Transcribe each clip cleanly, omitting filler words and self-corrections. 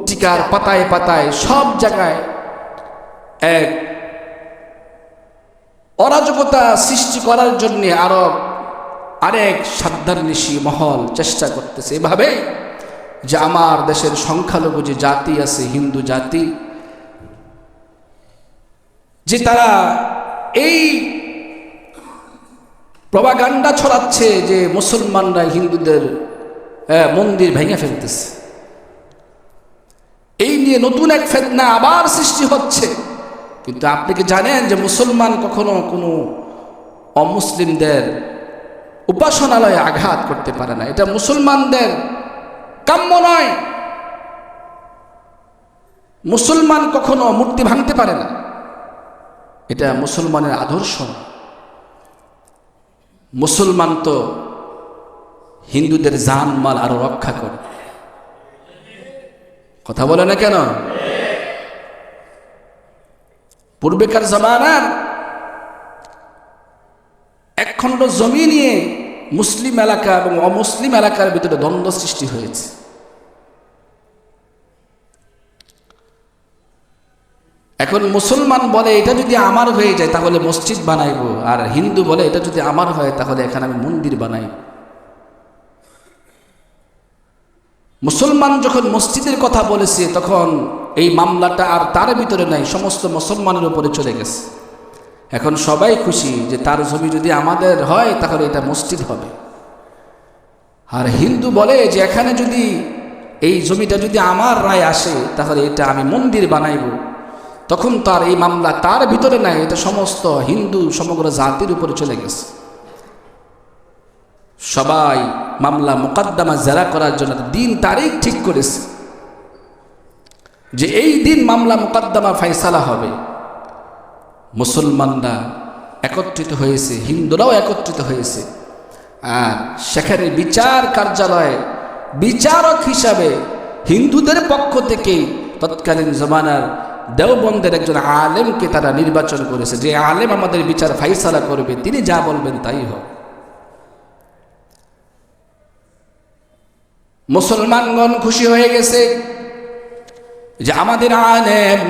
পত্রিকার পাতায় পাতায় সব জায়গায় এক অরাজকতা সৃষ্টি করার জন্য আরেক সাদ্দারনিশি মহল চেষ্টা করতেছে এভাবে যে আমার দেশের সংখ্যালঘু যে জাতি আছে হিন্দু জাতি, যে তারা এই প্রপাগান্ডা ছড়াচ্ছে যে মুসলমানরা হিন্দুদের মন্দির ভেঙে ফেলতেছে। এই নিয়ে নতুন এক ফিতনা আবার সৃষ্টি হচ্ছে। কিন্তু আপনি কি জানেন যে মুসলমান কখনো কোনো অমুসলিমদের উপাসনালয়ে আঘাত করতে পারে না? এটা মুসলমানদের কাম্য নয়। মুসলমান কখনো মূর্তি ভাঙতে পারে না, এটা মুসলমানের আদর্শ। মুসলমান তো হিন্দুদের জান মাল আরো রক্ষা করে। কথা বলে না কেন? পূর্বেকার জামানার একখণ্ড জমি নিয়ে মুসলিম এলাকা এবং অমুসলিম এলাকার ভিতরে দ্বন্দ্ব সৃষ্টি হয়েছে। এখন মুসলমান বলে এটা যদি আমার হয়ে যায় তাহলে মসজিদ বানাইবো, আর হিন্দু বলে এটা যদি আমার হয় তাহলে এখানে আমি মন্দির বানাইব। মুসলমান যখন মসজিদের কথা বলেছে তখন এই মামলাটা আর তার ভিতরে নাই, সমস্ত মুসলমানের উপরে চলে গেছে। এখন সবাই খুশি যে তার জমি যদি আমাদের হয় তাহলে এটা মসজিদ হবে। আর হিন্দু বলে যে এখানে যদি এই জমিটা যদি আমার রায় আসে তাহলে এটা আমি মন্দির বানাইব। তখন তার এই মামলা তার ভিতরে নাই, এটা সমস্ত হিন্দু সমগ্র জাতির উপরে চলে গেছে। সবাই মামলা মোকদ্দমা জেরা করার জন্য দিন তারিখ ঠিক করেছে যে এই দিন মামলা মোকদ্দমা ফয়সালা হবে। মুসলমানরা একত্রিত হয়েছে, হিন্দুরাও একত্রিত হয়েছে। আর সেখানে বিচার কার্যালয়ে বিচারক হিসাবে হিন্দুদের পক্ষ থেকে তৎকালীন জমানার দেওবন্দের একজন আলেমকে তারা নির্বাচন করেছে, যে আলেম আমাদের বিচার ফাইসালা করবে, তিনি যা বলবেন তাই হবে। মুসলমানগণ খুশি হয়ে গেছে যে আমাদের আলেম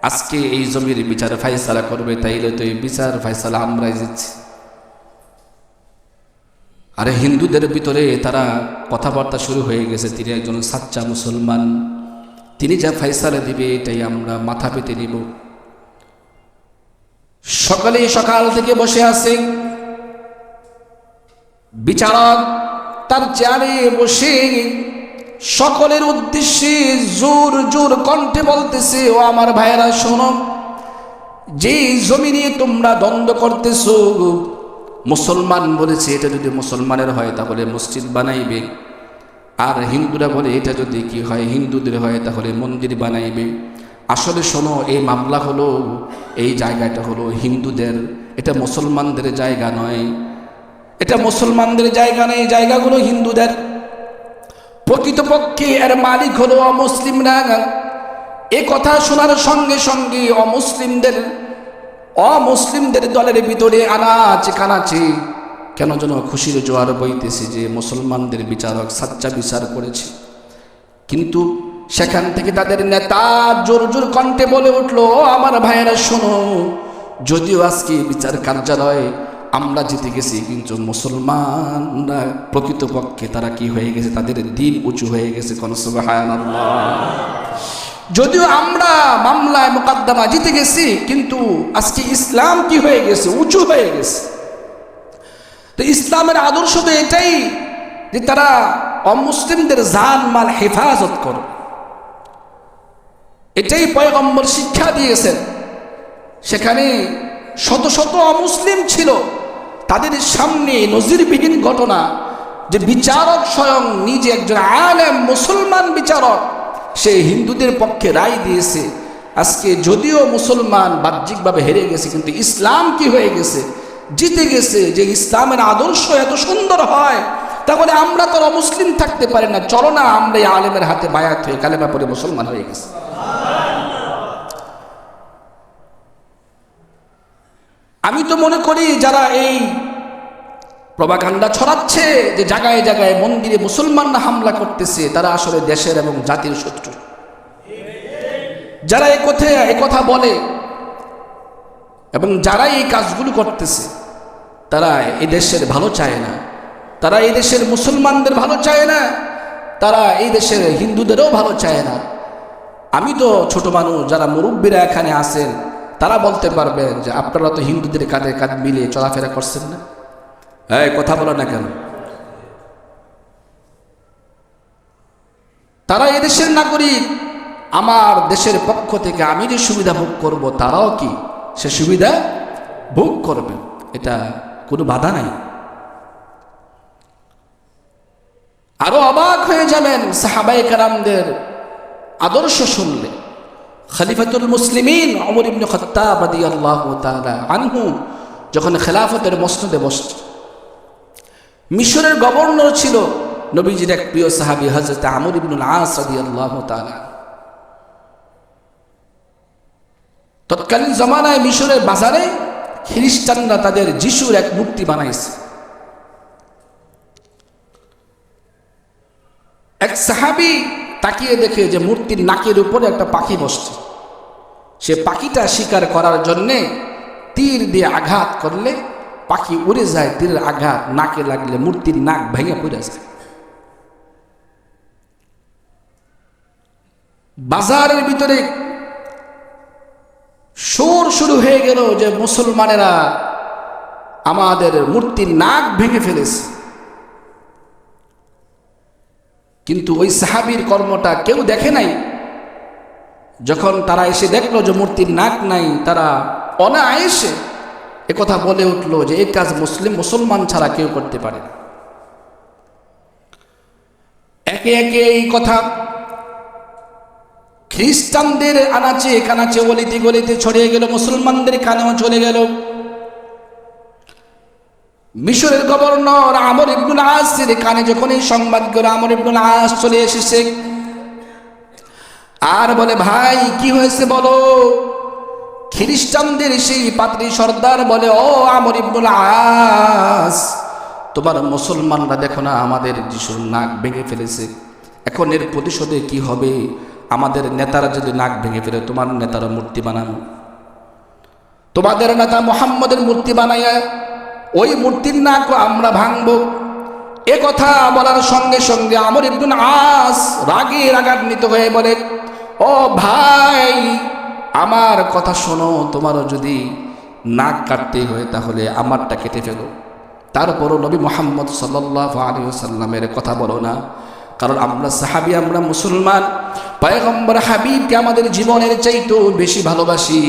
আজকে এই জমির বিচার ফাইসালা করবে, তাইলে তো এই বিচার ফাইসালা আমরাই দিচ্ছি। আরে হিন্দুদের ভিতরে তারা কথাবার্তা শুরু হয়ে গেছে, তিনি একজন সাচ্চা মুসলমান, তিনি যা ফাইসালা দিবে এটাই আমরা মাথা পেতে নিব। সকালে সকাল থেকে বসে আছে বিচারক, তার চেয়ারে বসে সকলের উদ্দেশ্যে জোর জোর কণ্ঠে বলতেছে, ও আমার ভাইয়েরা শোনো, যে জমি নিয়ে তোমরা দ্বন্দ্ব করতেছো, মুসলমান বলেছে এটা যদি মুসলমানের হয় তাহলে মসজিদ বানাইবে, আর হিন্দুরা বলে এটা যদি কি হয় হিন্দুদের হয় তাহলে মন্দির বানাইবে। আসলে শোনো, এই মামলা হলো, এই জায়গাটা হলো হিন্দুদের, এটা মুসলমানদের জায়গা নয়, এটা মুসলমানদের জায়গা নেই, জায়গাগুলো হিন্দুদের। প্রকৃতপক্ষে এর মালিক হলো অমুসলিমরা। এ কথা শোনার সঙ্গে সঙ্গে অমুসলিমদের দলের ভিতরে আনাচে কানাচে কেন যেন খুশির জোয়ার বইতেছে যে মুসলমানদের বিচারক সাচ্চা বিচার করেছে। কিন্তু সেখান থেকে তাদের নেতা জোর জোর কণ্ঠে বলে উঠলো, আমার ভাইয়েরা শোনো, যদিও আজকে বিচার কার্যালয়ে আমরা জিতে গেছি, কিন্তু মুসলমানরা প্রকৃতপক্ষে তারা কি হয়ে গেছে, তাদের দিন উঁচু হয়ে গেছে। কোন সুবহানাল্লাহ। যদিও আমরা মামলায় মোকদ্দমা জিতে গেছি, কিন্তু আজকে ইসলাম কি হয়ে গেছে, উঁচু হয়ে গেছে। তো ইসলামের আদর্শ তো এটাই যে তারা অমুসলিমদের জান মাল হেফাজত করে, এটাই পয়গম্বর শিক্ষা দিয়েছেন। সেখানে শত শত অমুসলিম ছিল, তাদের সামনে নজিরবিহীন ঘটনা যে বিচারক স্বয়ং নিজে একজন আলেম মুসলমান বিচারক, সে হিন্দুদের পক্ষে রায় দিয়েছে। আজকে যদিও মুসলমান বাহ্যিকভাবে হেরে গেছে, কিন্তু ইসলাম কি হয়ে গেছে, জিতে গেছে। যে ইসলামের আদর্শ এত সুন্দর হয়, তাহলে আমরা তো অমুসলিম থাকতে পারি না, চলো না আমরা এই আলেমের হাতে বায়াত হয়ে কালেমা পড়ে মুসলমান হয়ে গেছে। আমি তো মনে করি যারা এই প্রপাগান্ডা ছড়াচ্ছে যে জায়গায় জায়গায় মন্দিরে মুসলমানরা হামলা করতেছে, তারা আসলে দেশের এবং জাতির শত্রু। যারা এই কথা বলে এবং যারা এই কাজগুলো করতেছে, তারা এই দেশের ভালো চায় না, তারা এই দেশের মুসলমানদের ভালো চায় না, তারা এই দেশের হিন্দুদেরও ভালো চায় না। আমি তো ছোট মানুষ, যারা মুরব্বীরা এখানে আছেন তারা বলতে পারবেন যে আপনারা তো হিন্দুদের কাঁধে কাঁধ মিলিয়ে চলাফেরা করছেন না, এই কথা বলো না কেন? তারা এদেশের নাগরিক, আমার দেশের পক্ষ থেকে আমি যে সুবিধা ভোগ করব, তারাও কি সে সুবিধা ভোগ করবে, এটা কোনো বাধা নাই। আরো অবাক হয়ে যাবেন সাহাবায়ে কেরামদের আদর্শ শুনলে। খলিফাতুল মুসলিমিন ওমর ইবনে খাত্তাব রাদিয়াল্লাহু তাআলা আনহু যখন খেলাফতের মসনদে বসত, মিশরের গভর্নর ছিল নবীজির এক প্রিয় সাহাবী হযরত আমর ইবনুল আস রাদিয়াল্লাহু তাআলা। তৎকালীন জমানায় মিশরের বাজারে খ্রিস্টানরা তাদের যিশুর এক মূর্তি বানাইছে। এক সাহাবী তাকিয়ে দেখে যে মূর্তির নাকের উপরে একটা পাখি বসছে। সে পাখিটা শিকার করার জন্যে তীর দিয়ে আঘাত করলে পাখি উড়ে যায়, তীরের আঘাত নাকে লাগলে মূর্তির নাক ভেঙে পড়ে যায়। বাজারের ভিতরে শোর শুরু হয়ে গেল যে মুসলমানেরা আমাদের মূর্তির নাক ভেঙে ফেলেছে। কিন্তু ওই সাহাবীর কর্মটা কেউ দেখে নাই। যখন তারা এসে দেখলো যে মূর্তির নাক নাই, তারা অনায়াসে একথা বলে উঠলো যে এই কাজ মুসলমান ছাড়া কেউ করতে পারে না। একে একে এই কথা খ্রিস্টানদের আনাচে কানাচে অলিতে গলিতে ছড়িয়ে গেল, মুসলমানদের কানেও চলে গেল। মিশরের গভর্নর আমর ইবনুল আসের কানে যখন এই সংবাদ গেল, আমর ইবনুল আস চলে এসেছে আর বলে, ভাই কি হয়েছে বলো। খ্রিস্টানদের সেই পাদ্রী সর্দার বলে, ও আমর ইবনুল আস, তোমার মুসলমানরা দেখো না আমাদের যিশুর নাক ভেঙে ফেলেছে, এখন এর প্রতিশোধে কি হবে? আমাদের নেতারা যদি নাক ভেঙে ফেলে, তোমার নেতারা মূর্তি বানানো, তোমাদের নেতা মুহাম্মদের মূর্তি বানাইয়া ওই মূর্তির নাক আমরা ভাঙবো। এ কথা বলার সঙ্গে সঙ্গে আমর ইবনুল আস রাগে রাগান্বিত হয়ে বলে, ও ভাই আমার কথা শোনো, তোমারও যদি নাক কাটতে হয় তাহলে আমারটা কেটে ফেলো। তারপরও নবী মুহাম্মদ সাল্লাল্লাহু আলাইহি ওয়াসাল্লামের কথা বলো না, কারণ আমরা সাহাবী, আমরা মুসলমান, পয়গম্বর হাবিবকে আমাদের জীবনের চাইতেও বেশি ভালোবাসি।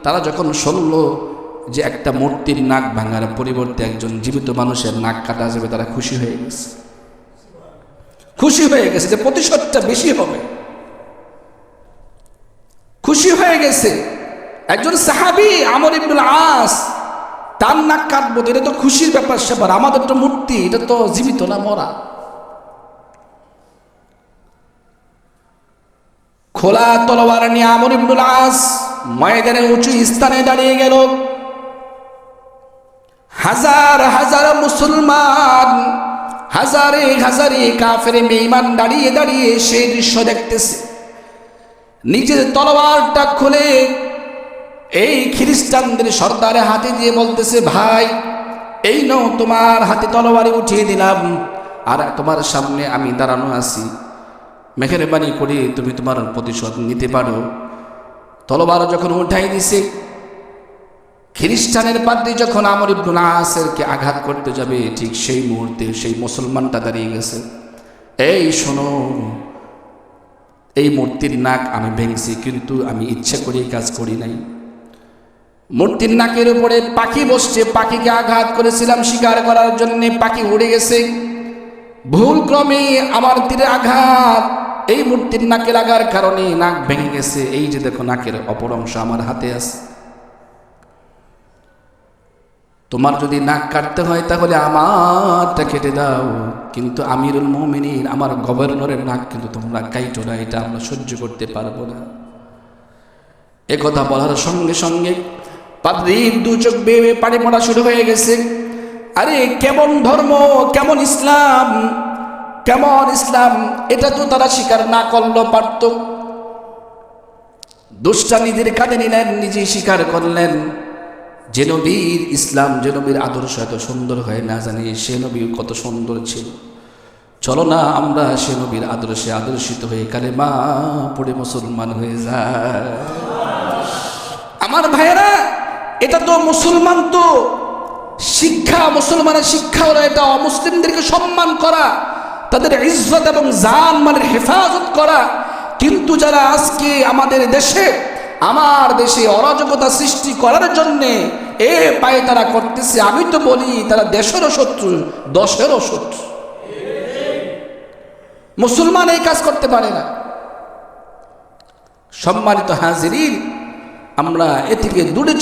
তারা যখন শুনলো যে একটা মূর্তির নাক ভাঙার পরিবর্তে একজন জীবিত মানুষের নাক কাটা যাবে, তারা খুশি হয়ে গেছে, খুশি হয়ে গেছে যে প্রতিশোধটা বেশি হবে, খুশি হয়ে গেছে। একজন সাহাবী আমর ইবনুল আস, তার নাক কাটবো, এটা তো খুশির ব্যাপার স্যাপার, আমাদের তো মূর্তি, এটা তো জীবিত না মরা। খোলা তলোয়ার নিয়ে আমর ইবনুল আস ময়দানে উঁচু স্থানে দাঁড়িয়ে গেল। হাজার হাজার মুসলমান, হাজারে হাজারে কাফের বেঈমান দাঁড়িয়ে দাঁড়িয়ে সেই দৃশ্য দেখতেছে। নিজের তলোয়ারটা খুলে এই খ্রিস্টানদের সর্দারের হাতে দিয়ে বলতেছে, ভাই এই নাও তোমার হাতে তলোয়ারে উঠিয়ে দিলাম, আর তোমার সামনে আমি দাঁড়ানো আছি, মেহেরবানি করে তুমি তোমার প্রতিশোধ নিতে পারো। তলোয়ার যখন উঠাই দিছে, খ্রিস্টানের পাদ্রী যখন আমর ইবনুল আসেরকে আঘাত করতে যাবে, ঠিক সেই মুহূর্তে সেই মুসলমানটা দাঁড়িয়ে গেছে। এই শোনো, এই মূর্তির নাক আমি ভেঙেছি, কিন্তু আমি ইচ্ছা করে এই কাজ করি নাই। মূর্তির নাকের উপরে পাখি বসছে, পাখিকে আঘাত করেছিলাম শিকার করার জন্য, পাখি উড়ে গেছে, ভুল ক্রমে আমার তীরে আঘাত এই মূর্তির নাকে লাগার কারণে নাক ভেঙে গেছে। এই যে দেখো নাকের অপর অংশ আমার হাতে আছে, তোমার যদি নাক কাটতে হয় তাহলে আমারটা কেটে দাও, কিন্তু আমিরুল মুমিনিন আমার গভর্নরের নাক কিন্তু তোমরা কাইটো না, এটা আমরা সহ্য করতে পারবো না। একথা বলার সঙ্গে সঙ্গে পাদ্রীর দু চোখ বেয়ে পানি পড়া শুরু হয়ে গেছে। আরে কেমন ধর্ম, কেমন ইসলাম, এটা তো তারা স্বীকার না করলেও পারত। দোষটা নিজের কাঁধে নিলেন, নিজেই স্বীকার করলেন যে নবীর ইসলাম, যে নবীর আদর্শ এত সুন্দর হয় না জানি সে নবী কত সুন্দর ছিল। চলো না আমরা সে নবীর আদর্শে আদর্শিত হয়ে কালেমা পড়ে মুসলমান হয়ে যায়। আমার ভাইয়েরা, এটা তো মুসলমান, তো শিক্ষা, মুসলমানের শিক্ষা হলো এটা অমুসলিমদেরকে সম্মান করা, তাদের ইজ্জত এবং জান মালের হেফাজত করা। কিন্তু যারা আজকে আমাদের দেশে, আমার দেশে অরাজকতা সৃষ্টি করার জন্যে পায়ে তারা করতেছে, আমি তো বলি তারা দেশেরও শত্রু, দশেরও শত্রু। মুসলমান এই কাজ করতে পারে না। সম্মানিত হাজিরিন, আমরা এ থেকে দূরে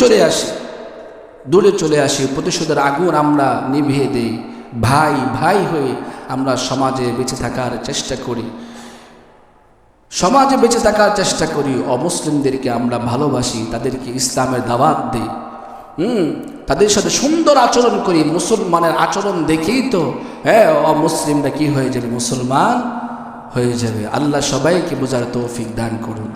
চলে আসি, প্রতিশোধের আগুন আমরা নিভিয়ে দেই। ভাই ভাই হয়ে আমরা সমাজে বেঁচে থাকার চেষ্টা করি। অমুসলিমদেরকে আমরা ভালোবাসি, তাদেরকে ইসলামের দাওয়াত দিই, তাদের সাথে সুন্দর আচরণ করি। মুসলমানের আচরণ দেখেই তো অমুসলিমরা কি হয়ে যাবে, মুসলমান হয়ে যাবে। আল্লাহ সবাইকে বোঝার তৌফিক দান করুন।